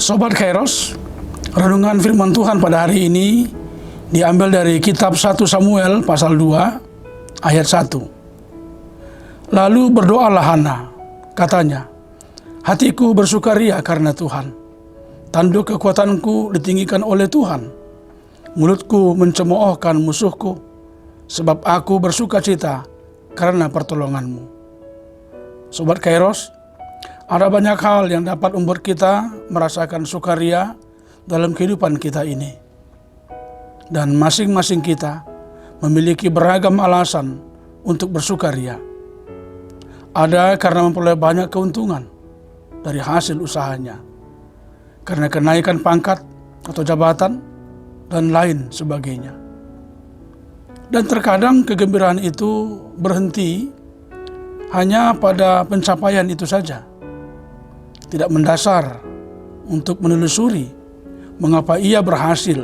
Sobat Kairos, renungan firman Tuhan pada hari ini diambil dari kitab 1 Samuel pasal 2 ayat 1. Lalu berdoalah Hana, katanya, hatiku bersukaria karena Tuhan, tanduk kekuatanku ditinggikan oleh Tuhan, mulutku mencemoohkan musuhku, sebab aku bersukacita karena pertolonganmu. Sobat Kairos, ada banyak hal yang dapat membuat kita merasakan sukaria dalam kehidupan kita ini. Dan masing-masing kita memiliki beragam alasan untuk bersukaria. Ada karena memperoleh banyak keuntungan dari hasil usahanya, karena kenaikan pangkat atau jabatan, dan lain sebagainya. Dan terkadang kegembiraan itu berhenti hanya pada pencapaian itu saja, tidak mendasar untuk menelusuri mengapa ia berhasil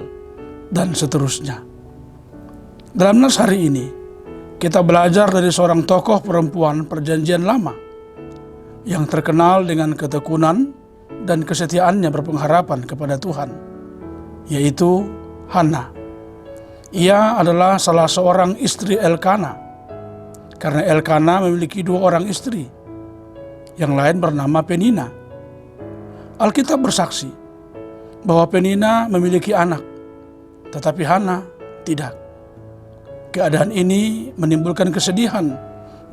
dan seterusnya. Dalam nas hari ini, kita belajar dari seorang tokoh perempuan perjanjian lama yang terkenal dengan ketekunan dan kesetiaannya berpengharapan kepada Tuhan, yaitu Hana. Ia adalah salah seorang istri Elkana, karena Elkana memiliki 2 orang istri, yang lain bernama Penina. Alkitab bersaksi bahwa Penina memiliki anak, tetapi Hana tidak. Keadaan ini menimbulkan kesedihan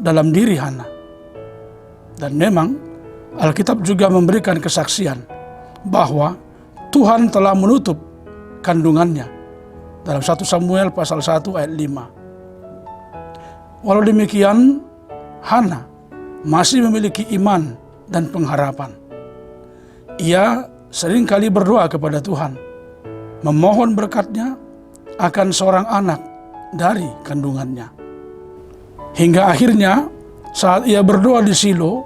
dalam diri Hana. Dan memang Alkitab juga memberikan kesaksian bahwa Tuhan telah menutup kandungannya dalam 1 Samuel pasal 1 ayat 5. Walau demikian, Hana masih memiliki iman dan pengharapan. Ia seringkali berdoa kepada Tuhan, memohon berkat-Nya akan seorang anak dari kandungannya. Hingga akhirnya saat ia berdoa di Shilo,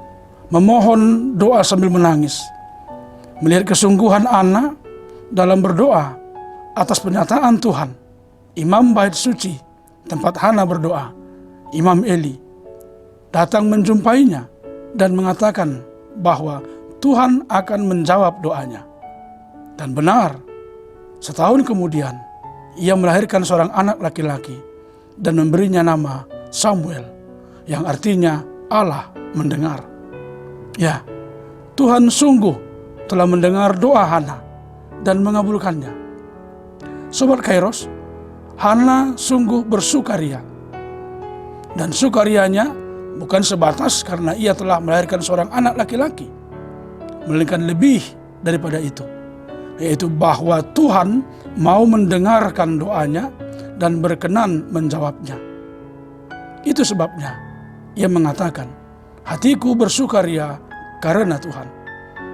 memohon doa sambil menangis, melihat kesungguhan Hana dalam berdoa atas pernyataan Tuhan, Imam Bait Suci tempat Hana berdoa, Imam Eli, datang menjumpainya dan mengatakan bahwa Tuhan akan menjawab doanya. Dan benar, setahun kemudian ia melahirkan seorang anak laki-laki dan memberinya nama Samuel, yang artinya Allah mendengar. Ya, Tuhan sungguh telah mendengar doa Hana dan mengabulkannya. Sobat Kairos, Hana sungguh bersukaria. Dan sukarianya bukan sebatas karena ia telah melahirkan seorang anak laki-laki, melainkan lebih daripada itu, yaitu bahwa Tuhan mau mendengarkan doanya dan berkenan menjawabnya. Itu sebabnya ia mengatakan, hatiku bersukaria karena Tuhan,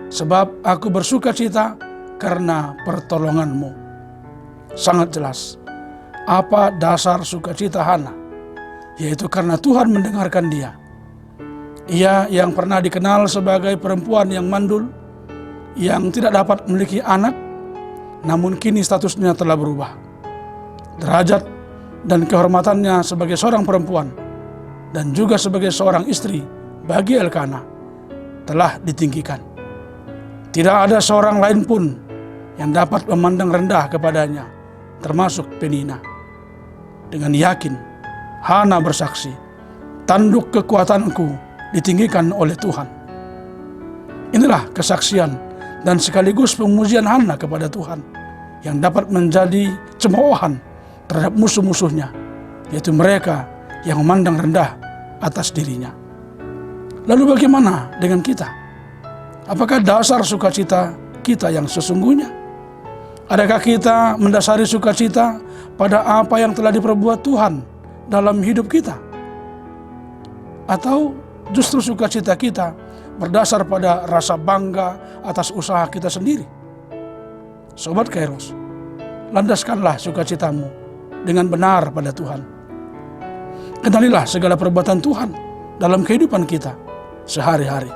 sebab aku bersukacita karena pertolonganmu. Sangat jelas apa dasar sukacita Hana, yaitu karena Tuhan mendengarkan dia. Ia yang pernah dikenal sebagai perempuan yang mandul, yang tidak dapat memiliki anak, namun kini statusnya telah berubah. Derajat dan kehormatannya sebagai seorang perempuan dan juga sebagai seorang istri bagi Elkana telah ditinggikan. Tidak ada seorang lain pun yang dapat memandang rendah kepadanya, termasuk Penina. Dengan yakin, Hana bersaksi, tanduk kekuatanku ditinggikan oleh Tuhan. Inilah kesaksian dan sekaligus pemujian Hana kepada Tuhan yang dapat menjadi cemoohan terhadap musuh-musuhnya, yaitu mereka yang memandang rendah atas dirinya. Lalu bagaimana dengan kita? Apakah dasar sukacita kita yang sesungguhnya? Adakah kita mendasari sukacita pada apa yang telah diperbuat Tuhan dalam hidup kita? Atau justru sukacita kita berdasar pada rasa bangga atas usaha kita sendiri? Sobat Kairos, landaskanlah sukacitamu dengan benar pada Tuhan. Kenalilah segala perbuatan Tuhan dalam kehidupan kita sehari-hari.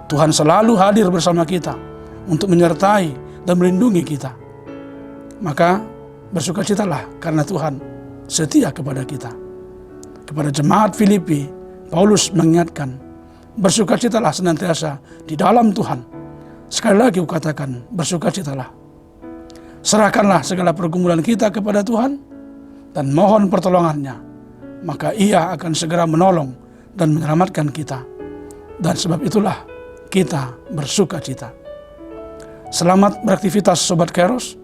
Tuhan selalu hadir bersama kita untuk menyertai dan melindungi kita. Maka bersukacitalah karena Tuhan setia kepada kita. Kepada jemaat Filipi, Paulus mengingatkan, bersukacitalah senantiasa di dalam Tuhan. Sekali lagi kukatakan, bersukacitalah. Serahkanlah segala pergumulan kita kepada Tuhan dan mohon pertolongannya, maka Ia akan segera menolong dan menyelamatkan kita. Dan sebab itulah kita bersukacita. Selamat beraktivitas Sobat Kairos.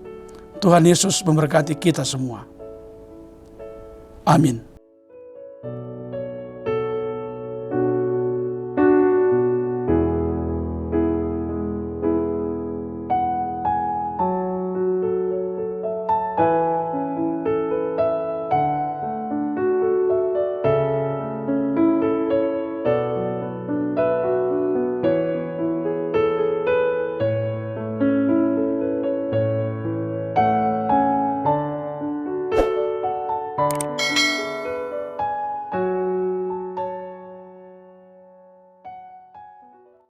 Tuhan Yesus memberkati kita semua. Amin.